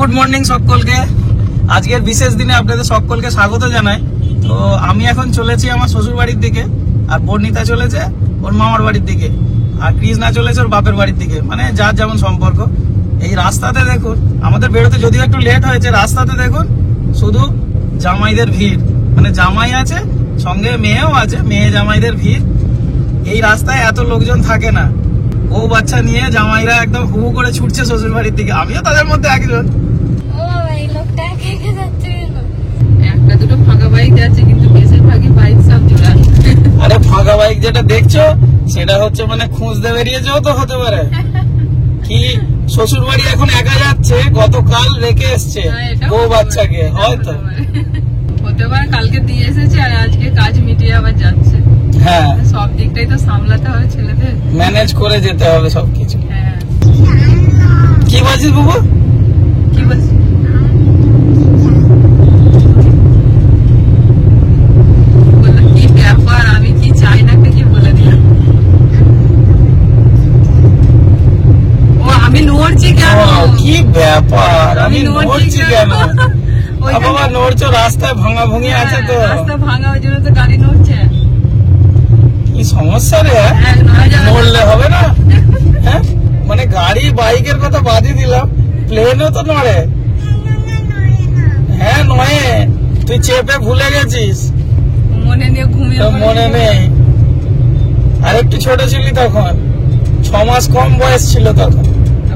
Good morning সকলকে। আজকের বিশেষ দিনে আপনাদের সকলকে স্বাগত জানাই। তো আমি এখন চলেছি আমার শ্বশুর বাড়ির দিকে, আর বর্ণিতা চলেছে ওর মামার বাড়ির দিকে, আর কৃষ্ণা চলেছে ওর বাপের বাড়ির দিকে, মানে যার যেমন সম্পর্ক। এই রাস্তাতে দেখুন, আমাদের বেরোতে যদিও একটু লেট হয়েছে, রাস্তাতে দেখুন শুধু জামাইদের ভিড়, মানে জামাই আছে সঙ্গে মেয়েও আছে, মেয়ে জামাইদের ভিড়। এই রাস্তায় এত লোকজন থাকে না, বউ বাচ্চা নিয়ে জামাইরা একদম হু করে ছুটছে শ্বশুর বাড়ির দিকে, আমিও তাদের মধ্যে একজন। একটা দুটো ফাঁকা বাইক যাচ্ছে, কিন্তু বেশিরভাগই বাইক সব জোড়া। আরে ফাঁকা বাইক যেটা দেখছো সেটা হচ্ছে মানে খুঁজতে বেরিয়েছেও তো হতে পারে, কি শ্বশুর বাড়ি এখন একা যাচ্ছে, গতকাল রেখে এসছে বউ বাচ্চাকে, হয়তো হতে পারে কালকে দিয়ে এসেছে আর আজকে কাজ মিটিয়ে আবার যাচ্ছে। হ্যাঁ, সব দিকটাই তো সামলাতে হবে ছেলেদের, ম্যানেজ করে যেতে হবে সবকিছু। হ্যাঁ। কি বলছিস বাবু? কি বলছিস? বললো কি ব্যাপার, আমি কি চাই না কি বলে দিলাম। ও আমি নড়ছি কেন? কি ব্যাপার, আমি নড়ছি কেন? বাবা নড়ছো, রাস্তায় ভাঙা ভুঙি আছে তো, রাস্তা ভাঙা, ওই জন্য তো গাড়ি নড়ছে। কি সমস্যা রে? নড়লে হবে না? হ্যাঁ, মানে গাড়ি বাইকের কথা বাদই দিলাম, প্লেনও তো নড়ে। হ্যাঁ নয়, তুই চেপে ভুলে গেছিস, মনে নিয়ে ঘুমিয়ে মনে নেই। আর একটু ছোট ছিলি তখন, 6 মাস কম বয়স ছিল তখন।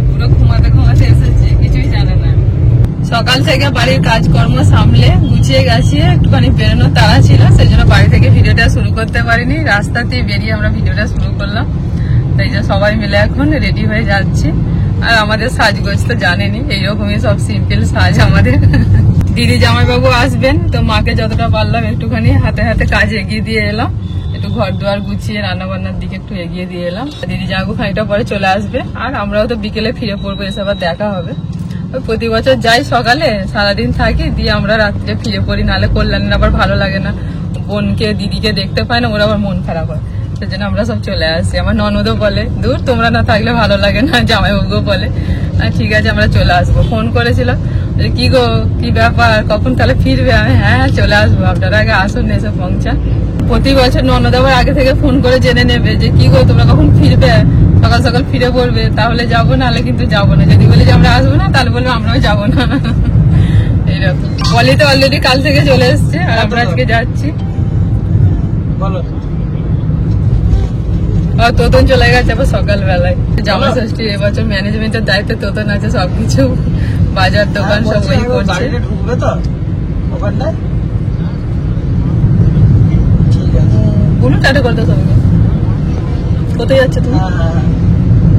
পুরো ঘুমাতে ঘুমাতে এসেছে, কিছুই জানে না। সকাল থেকে বাড়ির কাজকর্ম সামলে গুছিয়ে গেছি, একটুখানি বেরোনোর তাড়া ছিল, সেই জন্য বাড়ি থেকে ভিডিওটা শুরু করতে পারিনি। রাস্তাতেই বেরিয়ে আমরা ভিডিওটা শুরু করলাম। তাই যে সবাই মিলে এখন রেডি হয়ে যাচ্ছি। আর আমাদের সাজগোজ তো জানেনি, এইরকমই সব সিম্পল সাজ আমাদের। দিদি জামাইবাবু আসবেন, তো মাকে যতটা পারলাম একটুখানি হাতে হাতে কাজ এগিয়ে দিয়ে এলাম, একটু ঘর দুয়ার গুছিয়ে রান্না বান্নার দিকে একটু এগিয়ে দিয়ে এলাম। দিদি জামাইবাবু খানিকটা পরে চলে আসবে, আর আমরাও তো বিকেলে ফিরে পড়বো, এসে আবার দেখা হবে। প্রতি বছর যাই সকালে, সারাদিন থাকি, দিয়ে আমরা রাত্রে ফিরে পড়ি, নাহলে কল্যাণের আবার ভালো লাগে না, বোনকে দিদিকে দেখতে পায় না, ওরা আবার মন খারাপ হয়। সেই জন্য আমরা সব চলে আসি। আমার ননদও বলে, দূর তোমরা না থাকলে ভালো লাগে না, জামাইবাবুও বলে ঠিক আছে আমরা চলে আসবো। ফোন করেছিল, কি গো কি ব্যাপার, কখন তাহলে ফিরবে? আমি হ্যাঁ চলে আসবো, আপনারা আগে আসুন এসে পৌঁছান। প্রতি বছর ননদ আবার আগে থেকে ফোন করে জেনে নেবে যে কি গো তোমরা কখন ফিরবে, সকাল সকাল ফিরে পড়বে, তাহলে যাবো, নাহলে কিন্তু যাবো না। যদি বলি যে আমরা আসবো না, তাহলে বলবো আমরাও যাবো না। এইরকম বলি তো, অলরেডি কাল থেকে চলে এসছে, আর আমরা আজকে যাচ্ছি। বলো, তোতন চলে গেছে আবার সকালবেলায়। জামা ষষ্ঠী এবছর ম্যানেজমেন্টের দায়িত্বে তোতন আছে, সবকিছু বাজার দোকান সব ওই করছে। ঢুকবে তো ওখানটায়, ঠিক আছে। বলুন টাটা করতে সবাইকে। কোথায় যাচ্ছে তুমি?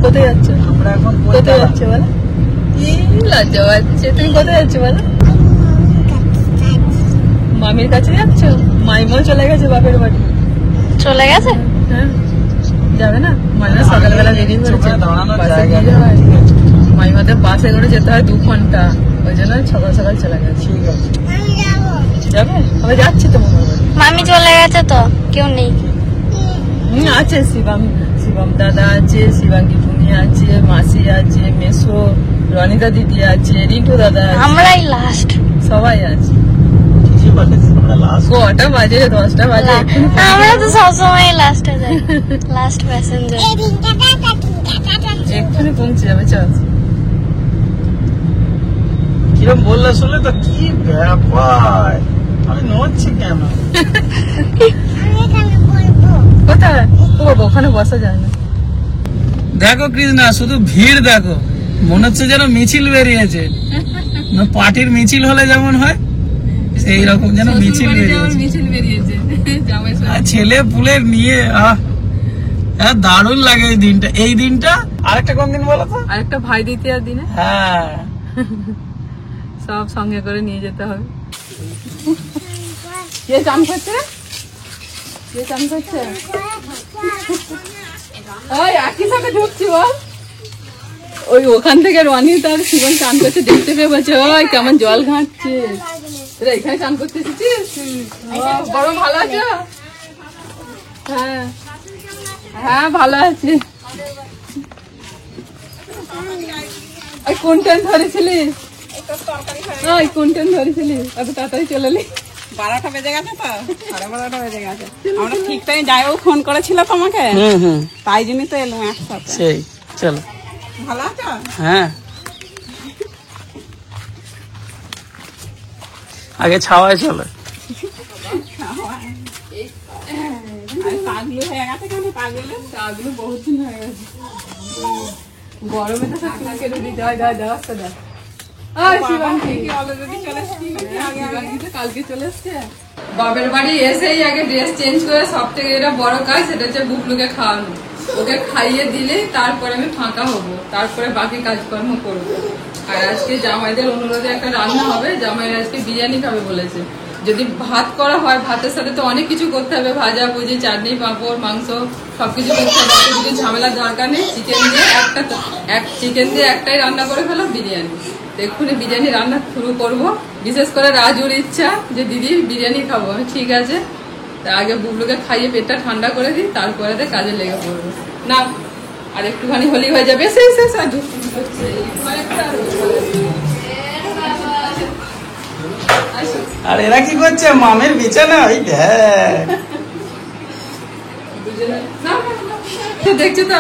কোথায় যাচ্ছ? আমরা এখন কোথায় যাচ্ছে বলো? লজ্জা পাচ্ছে, তুমি কোথায় যাচ্ছ বলো? মামির কাছে যাচ্ছ? মাইমাও চলে গেছে বাপের বাড়ি। চলে গেছে? হ্যাঁ যাবে না, মাইমা সকালবেলা বেরিয়ে পড়েছে। মাইমাদের বাসে করে যেতে হয় 2 ঘন্টা, ওই জন্য সকাল সকাল চলে গেছে। ঠিক আছে, যাবে? আমি যাচ্ছি তো মামার বাড়ি। মামি চলে গেছে তো, কেউ নেই। আছে শিবম দাদা আছে, শিবাঙ্গী টুনি আছে, মাসি আছে, মেসো, রনিতা দিদি আছে, রিন্টু দাদা আছে, আমরাই লাস্ট, সবাই আছে। কটা বাজে? 10টা বাজে। আমরা তো সবসময় লাস্টে যাই, লাস্ট প্যাসেঞ্জার। এক্ষুনি পৌঁছে যাবে, চল। কিরম বললে শুনলে তো, কি ব্যাপার, আমি নড়ছি কেন? কোথায়? ও বাবা, ওখানে বসা যায় না। দেখো কৃষ্ণা, শুধু ভিড় দেখো, মনে হচ্ছে যেন মিছিল বেরিয়েছে। পার্টির মিছিল হলে যেমন হয়, সেই রকম যেন মিছিল বেরিয়েছে। ছেলে পুলে নিয়ে দারুণ লাগে এই দিনটা। এই দিনটা আরেকটা কোন দিন বলো তো? আরেকটা ভাই দ্বিতীয়ার দিনে। হ্যাঁ, সব সঙ্গে করে নিয়ে যেতে হবে। কে চান করছে? কে চান করছে? ওই একই সাথে ঢুকছি বল। ওই ওখান থেকে রনি তার শিবন চান করতে দেখতে পেয়ে বলছে, ওই কেমন জল ঘাঁটছে। এখানে চান করতে এসেছিস? বড় ভালো আছো? হ্যাঁ হ্যাঁ ভালো আছি। কোন ট্রেন ধরেছিলিস? ওই কোনটেন ধরেছিলি অত তাড়াতাড়ি চলে এলি 12টা বেজে গেছে তো 12:30 বেজে গেছে আমরা ঠিক টাইম যাইও ফোন করেছিল তোমাকে তাই জন্যই তো এলাম একসাথে সেই চলো ভালো আছো হ্যাঁ আগে ছাওয়ায় চলো পাগলু হয়ে গেছে কেন পাগলু চাগুলো বহুত দিন হয়ে গেছে গরমে তো সব কিনা কেটে দিতে হয় দেওয়ার দেখ শিবাঙ্গী অলরেডি চলে এসেছি শিবাঙ্গী তো কালকে চলে এসছে বাপের বাড়ি এসেই আগে ড্রেস চেঞ্জ করে সব থেকে এটা বড় কাজ সেটা হচ্ছে বুবলুকে খাওয়ানো ওকে খাইয়ে দিলে তারপরে আমি ফাঁকা হবো তারপরে বাকি কাজকর্ম করবো আর আজকে জামাইদের অনুরোধে একটা রান্না হবে জামাইরা আজকে বিরিয়ানি খাবে বলেছে যদি ভাত করা হয় ভাতের সাথে তো অনেক কিছু করতে হবে ভাজা ভুজি চাটনি পাঁপড় মাংস সবকিছু করতে হবে কিছু ঝামেলার দরকার নেই চিকেন দিয়ে একটাই রান্না করে ফেলো বিরিয়ানি এক্ষুনি বিরিয়ানি রান্না শুরু করব বিশেষ করে রাজুর ইচ্ছা যে দিদি বিরিয়ানি খাবো ঠিক আছে তা আগে বুবলুকে খাইয়ে পেটটা ঠান্ডা করে দিই তারপরে কাজে লেগে পড়বো না আর একটুখানি হলেই হয়ে যাবে শেষ আর এরা কি করছে মামের বিছানা ওই দেখছো তো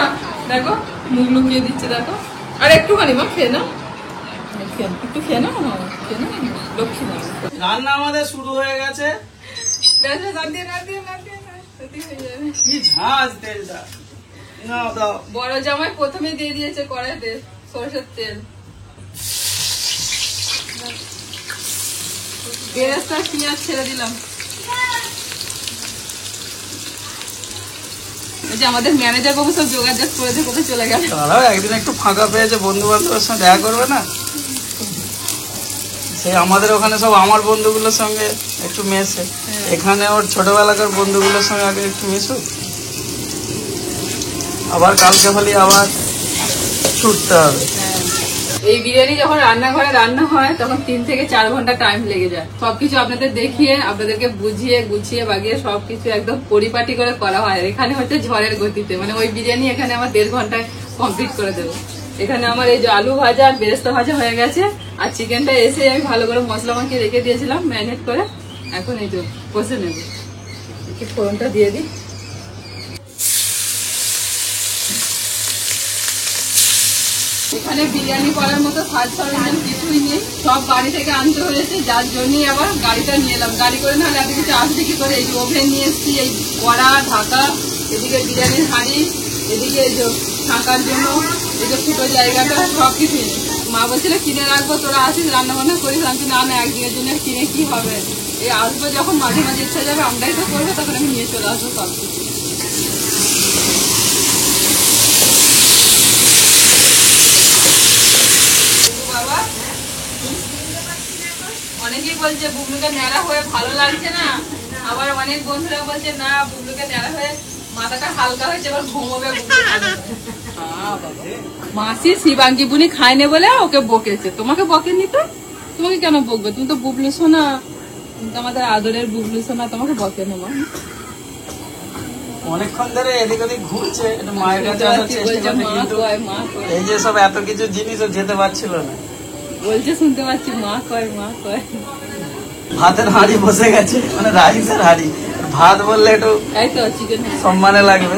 দেখো মুখ লুকিয়ে দিচ্ছে দেখো আর একটুখানি মা খেয়ে না একটু খেয়ে না লক্ষ্মী না রান্না আমাদের শুরু হয়ে গেছে কি ঝাঁজ তেলটা নাও দাও বড় জামাই প্রথমে দিয়ে দিয়েছে কড়াইতে সরষের তেল বেরেস্তা পেঁয়াজ ছেড়ে দিলাম এই যে আমাদের ম্যানেজার বাবু সব যোগাযোগ করেছে কোথায় চলে গেল তারাও একদিন একটু ফাঁকা পেয়েছে বন্ধু বান্ধবের সঙ্গে দেখা করবে না সেই আমাদের ওখানে সব আমার বন্ধুগুলোর সঙ্গে একটু মেশে এখানে ওর ছোটবেলাকার বন্ধুগুলোর সঙ্গে আগে একটু মিশুক আবার কালকে হলে আবার ছুটতে হবে এই বিরিয়ানি যখন রান্নাঘরে রান্না হয় তখন 3 থেকে 4 ঘন্টা টাইম লেগে যায় সবকিছু আপনাদের দেখিয়ে আপনাদেরকে বুঝিয়ে গুছিয়ে বাগিয়ে সবকিছু একদম পরিপাটি করে করা হয় এখানে হচ্ছে ঝড়ের গতিতে মানে ওই বিরিয়ানি এখানে আমার 1.5 ঘন্টায় কমপ্লিট করে দেবো এখানে আমার এই যে আলু ভাজা আর বেরেস্তা ভাজা হয়ে গেছে আর চিকেনটা এসে আমি ভালো করে মশলা মাখিয়ে রেখে দিয়েছিলাম ম্যারিনেট করে এখন এই যে কষে নেব একটু ফোড়নটা দিয়ে দিই এখানে বিরিয়ানি করার মতো সাজ সরঞ্জাম কিছুই নেই সব বাড়ি থেকে আনতে হয়েছে যার জন্যই আবার গাড়িটা নিয়ে এলাম গাড়ি করে নাহলে এত কিছু আসবে কি করে এই যে ওভেন নিয়ে এসছি এই কড়া ঢাকা এদিকে বিরিয়ানির হাঁড়ি এদিকে এই যে থাকার জন্য এই যে ফুটো জায়গাটা সবকিছু নেই মা বলছিল কিনে রাখবো তোরা আসিস রান্না বান্না করিস আমি না না একদিনের জন্য কিনে কি হবে এই আসবো যখন মাঝে মাঝে ইচ্ছা যাবে আমরাই তো করবো তখন আমি নিয়ে চলে আসবো সবকিছু অনেকেই বলছে বুবলুকে ন্যাড়া হয়ে ভালো লাগছে না আবার অনেক বন্ধুরা বলছে না বুবলুকে ন্যাড়া হয়ে মাথাটা হালকা হয়েছে এবার ঘুমোবে মাসি শিবাঙ্গী বুনি খায়নি বলে ওকে বকেছে তোমাকে বকেনি তো তোমাকে কেন বকবে তুমি তো বুবলু সোনা তুমি তো আমাদের আদরের বুবলু সোনা তোমাকে বকে না মা অনেকক্ষণ ধরে এদিক ওদিক ঘুরছে একটু মায়ের কাছে আসার চেষ্টা করছে কিন্তু এই যে সব এত কিছু জিনিস ও যেতে পারছিল না বলছে শুনতে পাচ্ছি মা কয় ভাতের হাঁড়ি বসে গেছে মানে রাইসের হাঁড়ি ভাত বললে একটু চিকেন সম্মানে লাগবে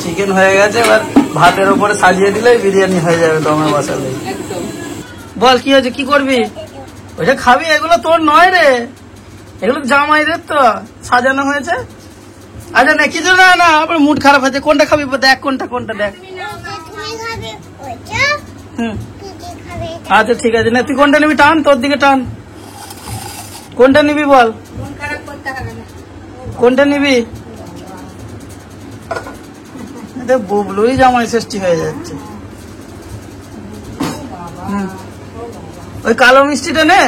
চিকেন হয়ে গেছে এবার ভাতের উপরে সাজিয়ে দিলে বিরিয়ানি হয়ে যাবে দমে বসালে বল কি হয়েছে কি করবি ওইটা খাবি এগুলো তোর নয় রে এগুলো জামাইদের তো সাজানো হয়েছে আচ্ছা না কিছু না না আপনার মুড খারাপ হয়েছে কোনটা খাবি দেখ কোনটা দেখ আচ্ছা ঠিক আছে না তুই কোনটা নিবি টান তোর দিকে টান কোনটা নিবি বল কোনটা নিবি বুবলুই জামাই ষষ্ঠী হয়ে যাচ্ছে ওই কালো মিষ্টিটা নে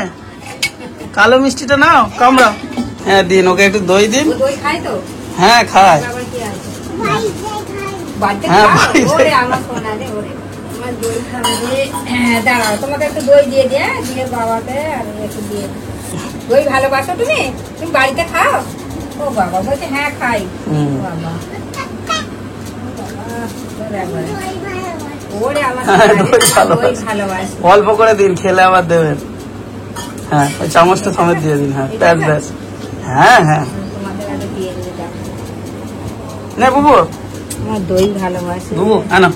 কালো মিষ্টিটা নাও কামড়া হ্যাঁ দিন ওকে একটু দই দিন হ্যাঁ খায় হ্যাঁ দাঁড়াও তোমাকে একটু দই দিয়ে দিয়ে বাবাকে আর একটু দিয়ে দই ভালোবাসো তুমি তুমি বাড়িতে খাও ও বাবা বলছে হ্যাঁ খাই বাবা ও ওরে আমার হ্যাঁ, দই দই ভালোবাসি। অল্প করে দিন, খেলে আবার দেবেন। হ্যাঁ, ওই চামচটা সমেত দিয়ে দিন। হ্যাঁ, ব্যাস ব্যাস। হ্যাঁ হ্যাঁ, তোমাদের আগে দিয়ে দেবে দেখো। নে বুবু, আমার দই ভালোবাসি। বুবু আনো।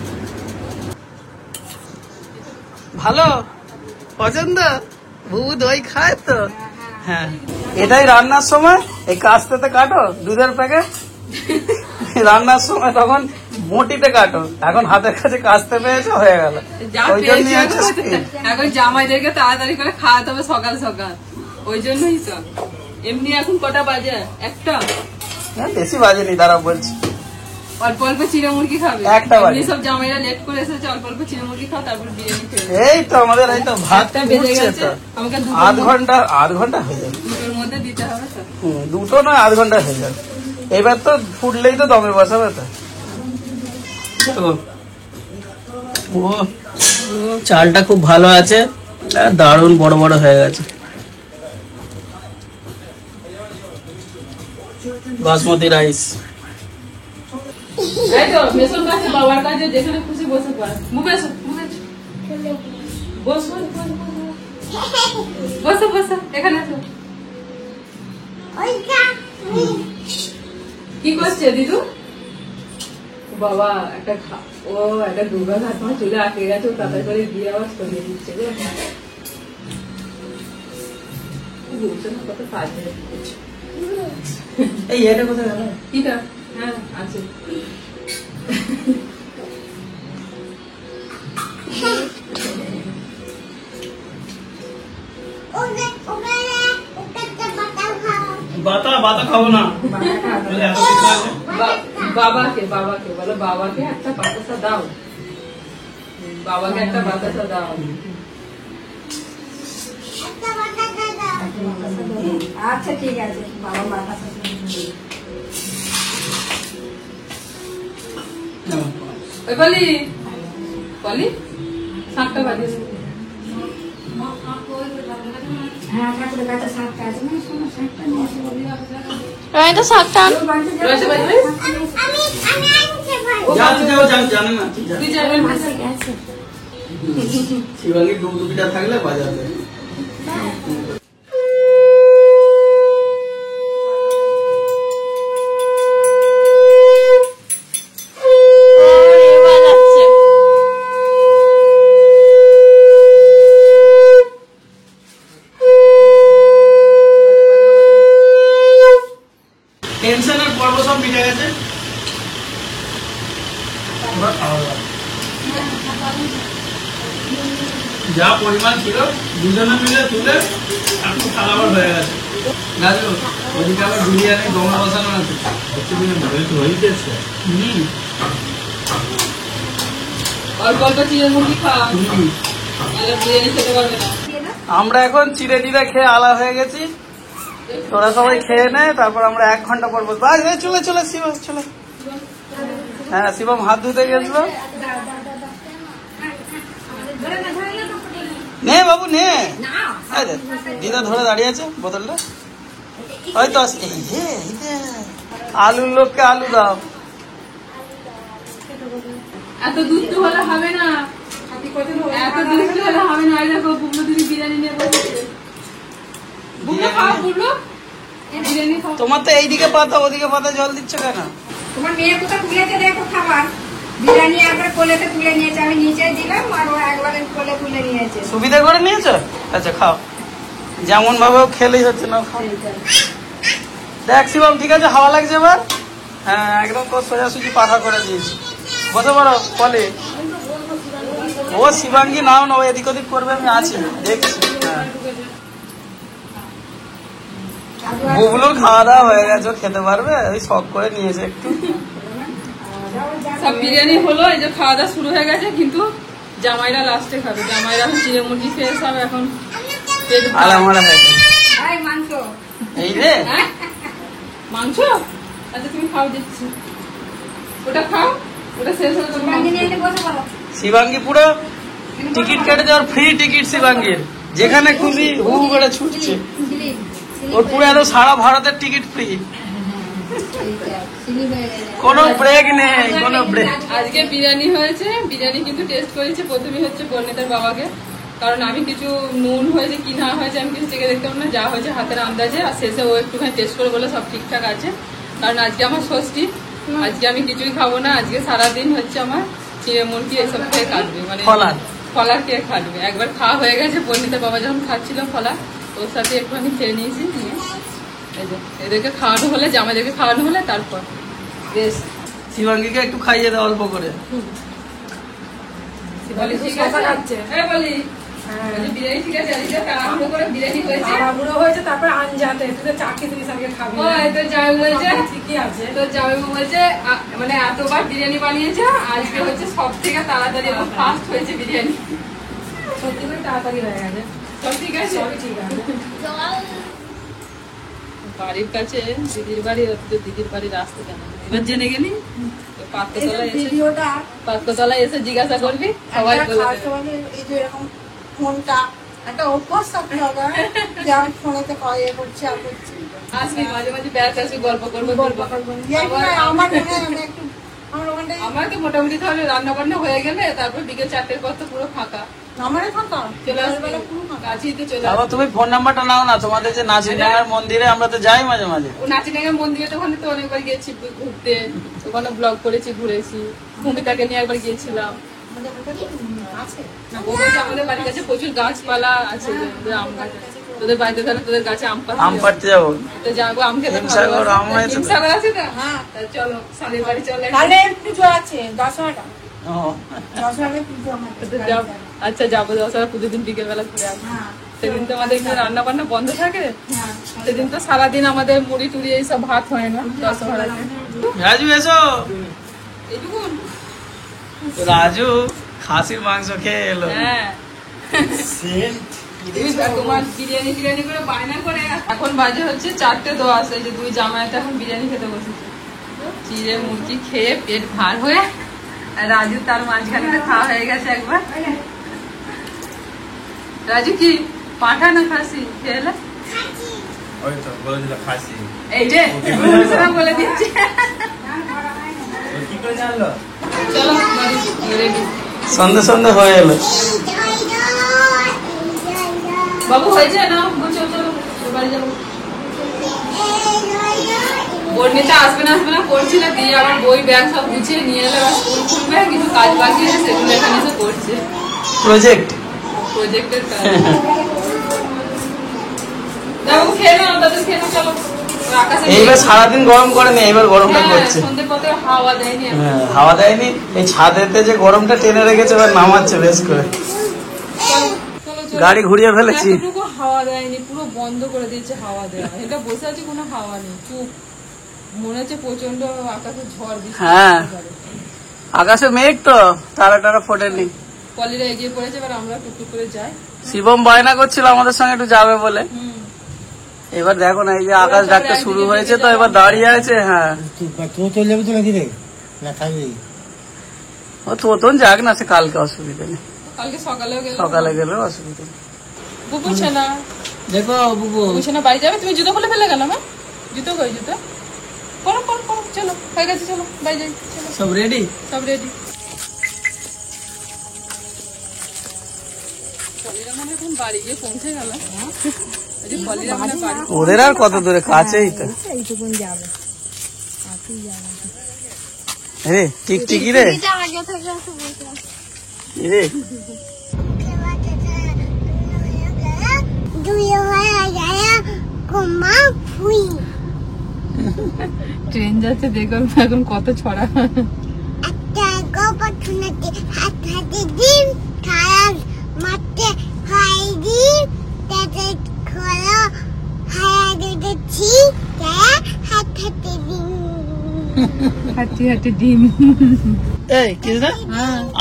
ভালো পছন্দ, বুবু দই খায় তো। হ্যাঁ, এটাই রান্নার সময় এই কাস্তেতে কাটো দুধের প্যাকেট, রান্নার সময় তখন মোটিতে কাটো, এখন হাতের কাছে কাস্তে পেয়েছো, হয়ে গেল। যা ওই জন্যই পেয়েছি হচ্ছে speed। এখন জামাইদেরকে তাড়াতাড়ি করে খাওয়াতে হবে সকাল সকাল, ওই জন্যই তো। এমনি এখন কটা বাজে? একটা। হ্যাঁ, বেশি বাজেনি, দাঁড়া বলছি। অল্প অল্প চিড়ে মুরগি খাবে, একটা বাজে। এমনি সব জামাইরা লেট করে এসেছে, অল্প অল্প চিড়ে মুরগি খাও, তারপর বিরিয়ানি খেয়ে এই তো আমাদের এই তো ভাত একটা বেজে উঠছে গেছে, তো। আমাকে আধ ঘন্টা হয়ে যাবে। দুটোর মধ্যে দিতে হবে তো। দুটো নয়, আধ ঘন্টা হয়ে যাবে। এবার তো ফুটলেই তো দমে বসাবে তো। ও, চালটা খুব ভালো আছে, দারুণ বড় বড় হয়ে গেছে। বাসমতি রাইস। এই তো মেশন কাছে, বাবার কাছে, যেখানে খুশি বসে পড়ে। মুখে এসো, মুখে এসো। বসো, বসো, বসো, এখানে এসো। কি করছে দিদু? বাবা একটা ও একটা দুর্গা ঘাট আমার চলে আটকে গেছে, ও তাড়াতাড়ি করে গিয়ে আবার সরিয়ে দিচ্ছে গো। বলছে না কত কাজ হয়ে গেছে। এই এটা কোথায় গেল? কিটা? হ্যাঁ আছে। বাতা বাতা খাবো না। এত কিছু আছে। বাবাকে বাবাকে বলো, বাবাকে একটা বাতাসা দাও, বাবাকে একটা বাতাসা দাও। আচ্ছা ঠিক আছে, বাবা বাতাসা ওই বলি বলি সাতটা বাজে। হ্যাঁ, ঠাকুরের কাছে সাতটা আছে না, শোনো, সাতটা নিয়ে এসে বলি। আমি তো শাকটা আন। রয়েছে বাজবে? জানে না, তুই যাবেন? শিবাঙ্গীর ডুবডুবিটা থাকলে বাজাবে। এবার যাচ্ছে। টেনশনের পর্ব সব মিটে গেছে। এবার খাওয়া দাওয়া। যা পরিমাণ ছিল দুজনে মিলে তুলে এখন খাওয়াবার হয়ে গেছে। গাজু ওদিকে আবার বিরিয়ানি দমে বসানো আছে। অল্প অল্প চিড়ে মুরগি খাওয়া, বিরিয়ানি খেতে পারবে না। আমরা এখন চিড়ে টিড়ে খেয়ে আলা হয়ে গেছি। তোরা সবাই খেয়ে নে, তারপর আমরা 1 ঘন্টা পর বসবো। চলে চলে শিবম চলে। হ্যাঁ, শিবম হাত ধুতে গেছিল। নে বাবু নে। এই দেখ, দিদা ধরে দাঁড়িয়ে আছে বোতলটা। হয়তো আলুর লোককে আলু দাও। এত দুধ তো হলে হবে না, এত দুধ তো হলে হবে না। এই দেখো বুবলু দিদি বিরিয়ানি নিয়ে বসেছে। বুবলু খাও, বুবলু বিরিয়ানি খাও। তোমার তো এইদিকে পাতা ওদিকে পাতা জল দিচ্ছ কেন? তোমার মেয়ে কোথাও তুলেছে দেখো খাবার, বিরিয়ানি একবার কোলেতে তুলে নিয়েছে, আমি নিচে দিলাম আর ও একবার কোলে তুলে নিয়েছে। সুবিধা করে নিয়েছো? আচ্ছা খাও, যেমন ভাবে খেলেই হচ্ছে না। খাও দেখ শিবম, ঠিক আছে, হাওয়া লাগছে এবার। হ্যাঁ, একদম তো সোজাসুজি পাখা করে দিয়েছি। বসে পড়ো পলে। ও শিবাঙ্গী নাও না, ও এদিক ওদিক করবে, আমি আছি দেখছি। হ্যাঁ, বুবলুর খাওয়া দাওয়া হয়ে গেছে, ও খেতে পারবে, ওই শখ করে নিয়েছে একটু। সব বিরিয়ানি হলো, এই যে খাওয়া দাওয়া শুরু হয়ে গেছে, কিন্তু জামাইরা লাস্টে খাবে। জামাইরা এখন চিড়ে মুরগি খেয়ে সব এখন পেট ভরা। আলামারা হয়ে গেছে। এই মাংস, এই রে, হ্যাঁ? মাংস? আচ্ছা তুমি খাও, দিচ্ছি। ওটা খাও, ওটা শেষ হলে তোমার বাঙ্গি নিয়ে এসে বসে পড়ো। শিবাঙ্গী পুরো টিকিট কেটে যাওয়ার ফ্রি টিকিট শিবাঙ্গীর, যেখানে খুশি হু করে ছুটছে। স্লিপ, ওর পুরো এত সারা ভারতের টিকিট ফ্রি। চিনি হয়ে গেছে। কোনো ব্রেক নেই, কোনো ব্রেক। আজকে বিরিয়ানি হয়েছে, বিরিয়ানি কিন্তু টেস্ট করেছে প্রথমে হচ্ছে বর্ণিতার বাবাকে, কারণ আমি কিছু নুন হয়েছে কি না হয়েছে আমি কিছু চেখে দেখতাম না, যা হয়েছে হাতের আন্দাজে, আর শেষে ও একটুখানি টেস্ট করে বলে সব ঠিকঠাক আছে। কারণ আজকে আমার ষষ্ঠী, আজকে আমি কিছুই খাবো না, আজকে সারাদিন হচ্ছে আমার চিড়ে মুরগি এসব খেয়ে কাটবে, মানে ফলার খেয়ে কাটবে। একবার খাওয়া হয়ে গেছে, বর্ণিতার বাবা যখন খাচ্ছিল ফলা, ওর সাথে একটুখানি খেয়ে নিয়েছি, নিয়ে এই যে এদেরকে খাওয়ানো হলে, জামাইদেরকে খাওয়ানো হলে তারপর বেশ। শিবাঙ্গীকে একটু খাইয়ে দাও অল্প করে। বলি ঠিক আছে, হ্যাঁ বলি বিরিয়ানি ঠিক আছে, আজকে তাড়াহুড়ো করে বিরিয়ানি হয়েছে, তাড়াহুড়ো হয়েছে, তারপর আনজাতে তুই তো চাকরি থেকে সঙ্গে খাবি। ও তো জামাই বলছে, ঠিকই আছে। তো জামাই বলছে মানে এতবার বিরিয়ানি বানিয়েছে, আজকে হচ্ছে সব থেকে তাড়াতাড়ি এবং ফাস্ট হয়েছে বিরিয়ানি। সত্যি করে তাড়াতাড়ি হয়ে গেছে। সব ঠিক আছে, সবই ঠিক আছে। বাড়ির কাছে দিদির বাড়ি, দিদির বাড়ির রাস্তা কেন এবার জেনে গেলি, পার্কতলায় এসে, ভিডিওটা পার্কতলায় এসে জিজ্ঞাসা করবি, সবাই একটা বলে খাওয়াতে দেবে। বলে এই যে এরকম ফোনটা একটা অভ্যাস থাকতে হবে, যে আমি ফোনেতে ইয়ে করছি আর করছি। আসবি মাঝে মাঝে বেড়াতে আসবি, গল্প করবো গল্প করবো। এই না, আমার মনে হয় আমি একটু আমার ওখানটায় আমার তো মোটামুটি তাহলে রান্না বান্না হয়ে গেলে তারপর বিকেল 4টের পর তো পুরো ফাঁকা, আমার ফাঁকা চলে আসবে, কাছেই তো চলে তারপর আসবে। তুমি ফোন নাম্বারটা নাও না, তোমাদের যে নাচিডাঙ্গার মন্দিরে আমরা তো যাই মাঝে মাঝে। ও নাচিডাঙ্গা মন্দিরে তো ওখানে তো অনেকবার গেছি ঘুরতে, ওখানে ব্লগ করেছি, ঘুরেছি, ভূমিকাকে নিয়ে একবার গিয়েছিলাম। আমাদের ওখানে আছে। না বলছি আমাদের বাড়ির কাছে প্রচুর গাছপালা আছে, যে আম গাছ আছে। তোদের বাড়িতে তাহলে তোদের গাছে আম পাড়তে আম যাবো। পাড়তে যাবো। তো যাবো আম খেতে, হিমসাগর আম হয়েছে তো। হিমসাগর আছে তো, হ্যাঁ। তা চলো সালের বাড়ি চলে তাহলে পুজো আছে দশহাটা, ও, দশহাটে পুজো আমাদের। আচ্ছা যাবো, দশরা পুজোর দিন বিকেল বেলা ঘুরে আসবো। হ্যাঁ সেদিন তো আমাদের এখানে রান্না বান্না বন্ধ থাকে, হ্যাঁ। সেদিন তো সারাদিন আমাদের মুড়ি টুড়ি এইসব ভাত হয় না দশহরাতে। রাজু এসো। এইটুকুন, রাজু খাসির মাংস খেয়ে এলো। হ্যাঁ তোমার বিরিয়ানি টিরিয়ানি করে বায়না করে, এখন বাজে হচ্ছে 4:10, এই যে দুই জামাইতে এখন বিরিয়ানি খেতে বসেছে, চিড়ে মুরগি খেয়ে পেট ভার হয়ে, আর রাজু তার মাঝখানে খাওয়া হয়ে গেছে একবার। রাজু কি পাঠা না খাসি খেয়ে এলে? ওই তো বলেছিল খাসি। এই যে বলে দিচ্ছি, ও কি করে জানলো? চলো রেডি। সন্ধে সন্ধে হয়ে এলো। বাবু হয়েছে না, চলো চলো বাড়ি যাবো। বর্ণিতা আসবে না করছিল, দিয়ে আবার বই ব্যাগ সব গুছিয়ে নিয়ে এলে, আবার স্কুল খুলবে, কিছু কাজ বাকি আছে সেগুলো এখানে এসে করছে, প্রজেক্টের কাজ। দেখো খেয়ে নাও, তাদের খেয়ে নাও, চলো। আকাশে এইবার সারাদিন গরম করে নি, এবার গরমটা করছে। সন্ধ্যে পথে হাওয়া দেয়নি এখন। হ্যাঁ, হাওয়া দেয়নি, এই ছাদেতে যে গরমটা টেনে রেখেছে এবার নামাচ্ছে বেশ করে। চলো, চলো, চলো। গাড়ি ঘুরিয়ে ফেলেছি। এতটুকু হাওয়া দেয়নি, পুরো বন্ধ করে দিয়েছে হাওয়া দেওয়া। এটা বসে আছে, কোনো হাওয়া নেই, চুপ। মনে হচ্ছে প্রচন্ড আকাশে ঝড় বৃষ্টি হ্যাঁ। আসতে পারে। আকাশে মেঘ তো, তারা টারা ফোটেনি। পলিরা এগিয়ে পড়েছে, এবার আমরা টুকটুক করে যাই। শিবম বায়না করছিল আমাদের সঙ্গে একটু যাবে বলে। এবার দেখো না, এই যে আকাশ ডাকতে শুরু হয়েছে তো এবার দাঁড়িয়ে আছে। হ্যাঁ, তো চলে যাবে তো নাকি রে, না থাকবি? ও তো যাক না, সে কালকে অসুবিধা নেই, কালকে সকালেও গেল, সকালে গেলেও অসুবিধা নেই। বুঝছে না, দেখো বুবু, বুঝছে না বাড়ি যাবে। তুমি জুতো খুলে ফেলে গেল, মা জুতো কই, জুতো করো করো করো, চলো হয়ে গেছে, চলো বাড়ি যাই, চলো সব রেডি। সব রেডি। পলিরা মানে এখন বাড়ি গিয়ে পৌঁছে গেল। পলিরা মানে বাড়ি, ওদের আর কত দূরে, কাছেই তো। এইটুকুন যাবে। রে টিকটিকি রে, এটা আগে থেকে আছে বলছিলাম। কি রে ট্রেন যাচ্ছে, দেখো এখন কত ছড়া। হাঁটি হাঁটি ডিম। এই কি না,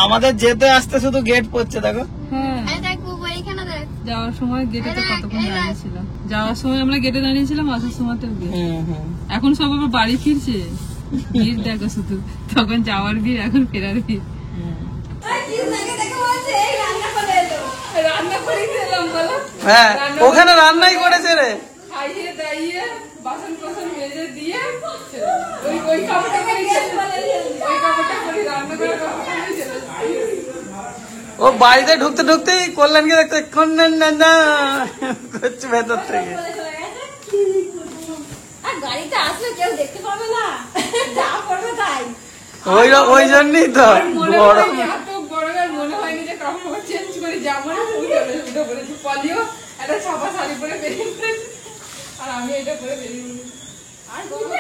আমাদের যেতে আসতে শুধু গেট পড়ছে দেখো। হ্যাঁ, এই দেখ বুবু, এখানে দেখ। যাওয়ার সময় গেটে তো কতক্ষণ দাঁড়িয়েছিলাম, যাওয়ার সময় আমরা গেটে দাঁড়িয়েছিলাম, আসার সময়তেও গেট। এখন সব আবার বাড়ি ফিরছে, ভিড় দেখো শুধু, তখন যাওয়ার ভিড়, এখন ফেরার ভিড়। রান্না করে দিলাম বলো, হ্যাঁ, ওখানে রান্নাই করেছে রে। খাইয়ে দাইয়ে বাসন কোসন মেজে দিয়ে ওই কাপড়টা করে ওই কাপড়টা করে রান্না করে ও বাড়িতে ঢুকতে ঢুকতেই কল্যাণকে দেখতে না করছে ভেতর থেকে। আর গাড়িতে আসলে কেউ দেখতে পাবে না, যা করবে তাই। ওই জন্যই তো বড় এত গরমে মনে হয়নি যে কাপড় চেঞ্জ করে যাবো না, উঠে পড়েছি। পলিও একটা ছাপা শাড়ি পরে বেরিয়ে পড়েছে আর আমি এটা পরে বেরিয়ে পড়েছি। আর গরমে